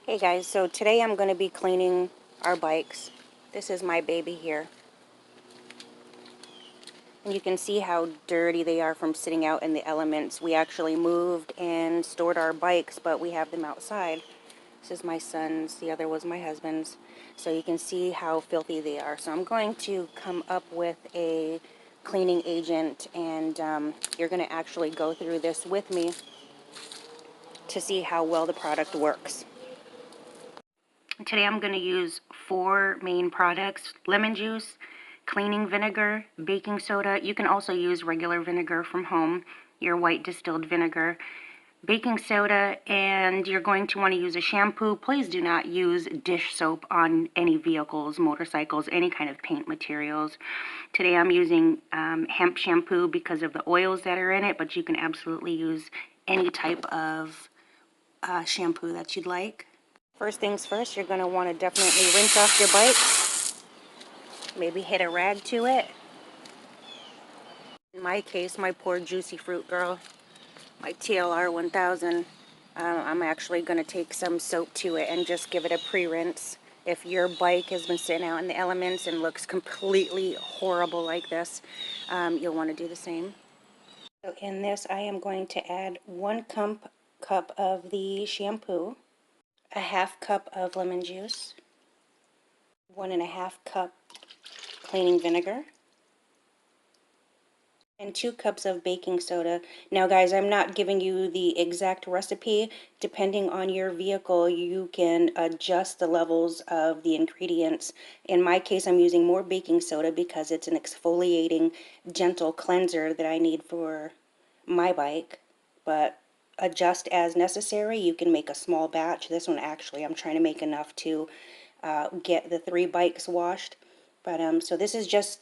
Hey guys, so today I'm going to be cleaning our bikes. This is my baby here. And you can see how dirty they are from sitting out in the elements. We actually moved and stored our bikes, but we have them outside. This is my son's, the other was my husband's. So you can see how filthy they are. So I'm going to come up with a cleaning agent, and you're going to actually go through this with me to see how well the product works. Today I'm going to use 4 main products: lemon juice, cleaning vinegar, baking soda. You can also use regular vinegar from home, your white distilled vinegar, baking soda, and you're going to want to use a shampoo. Please do not use dish soap on any vehicles, motorcycles, any kind of paint materials. Today I'm using hemp shampoo because of the oils that are in it, but you can absolutely use any type of shampoo that you'd like. First things first, you're going to want to definitely rinse off your bike. Maybe hit a rag to it. In my case, my poor juicy fruit girl, my TLR 1000, I'm actually going to take some soap to it and just give it a pre-rinse. If your bike has been sitting out in the elements and looks completely horrible like this, you'll want to do the same. So in this, I am going to add 1 cup of the shampoo, a ½ cup of lemon juice, 1½ cup cleaning vinegar, and 2 cups of baking soda. Now guys, I'm not giving you the exact recipe. Depending on your vehicle, you can adjust the levels of the ingredients. In my case, I'm using more baking soda because it's an exfoliating, gentle cleanser that I need for my bike. But adjust as necessary. You can make a small batch. This one actually, I'm trying to make enough to get the 3 bikes washed. But so this is just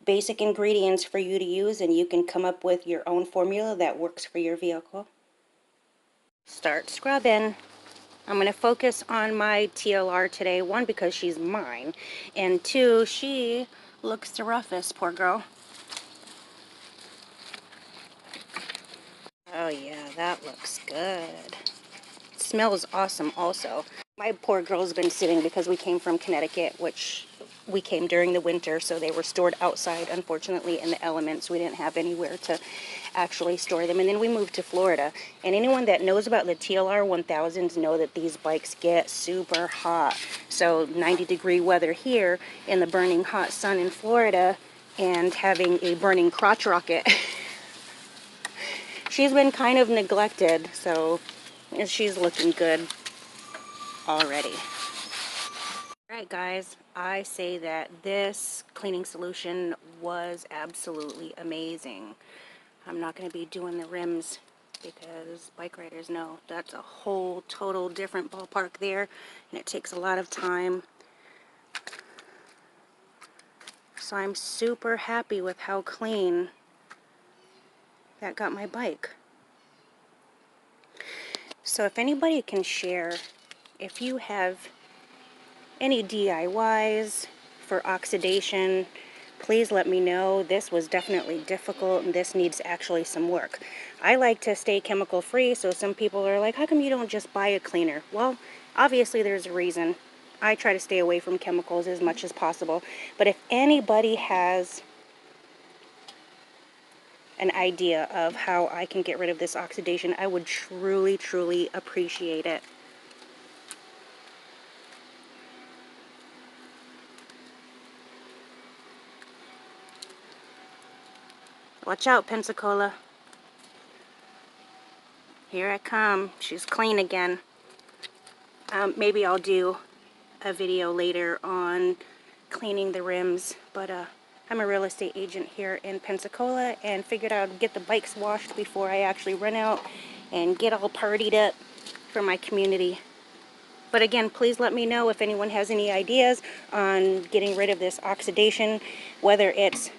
basic ingredients for you to use, and you can come up with your own formula that works for your vehicle. Start scrubbing. I'm going to focus on my TLR today. 1, because she's mine, and 2, she looks the roughest, poor girl. Oh yeah, that looks good. It smells awesome also. My poor girl's been sitting because we came from Connecticut, which we came during the winter, so they were stored outside, unfortunately, in the elements. We didn't have anywhere to actually store them. And then we moved to Florida. And anyone that knows about the TLR 1000s know that these bikes get super hot. So 90-degree weather here in the burning hot sun in Florida, and having a burning crotch rocket. She's been kind of neglected, so she's looking good already. Alright guys, I say that this cleaning solution was absolutely amazing. I'm not going to be doing the rims because bike riders know that's a whole total different ballpark there, and it takes a lot of time. So I'm super happy with how clean that got my bike. So if anybody can share, if you have any DIYs for oxidation, please let me know. This was definitely difficult, and this needs actually some work. I like to stay chemical free, so some people are like, how come you don't just buy a cleaner? Well, obviously there's a reason. I try to stay away from chemicals as much as possible. But if anybody has an idea of how I can get rid of this oxidation, I would truly, truly appreciate it. Watch out, Pensacola. Here I come. She's clean again. Maybe I'll do a video later on cleaning the rims, but I'm a real estate agent here in Pensacola, and figured I'd get the bikes washed before I actually run out and get all partied up for my community. But again, please let me know if anyone has any ideas on getting rid of this oxidation, whether it's,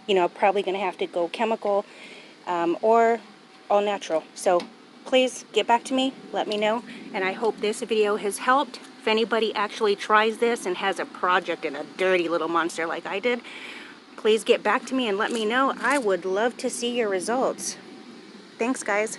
you know, probably going to have to go chemical or all natural. So please get back to me, let me know, and I hope this video has helped. If anybody actually tries this and has a project in a dirty little monster like I did, please get back to me and let me know. I would love to see your results. Thanks, guys.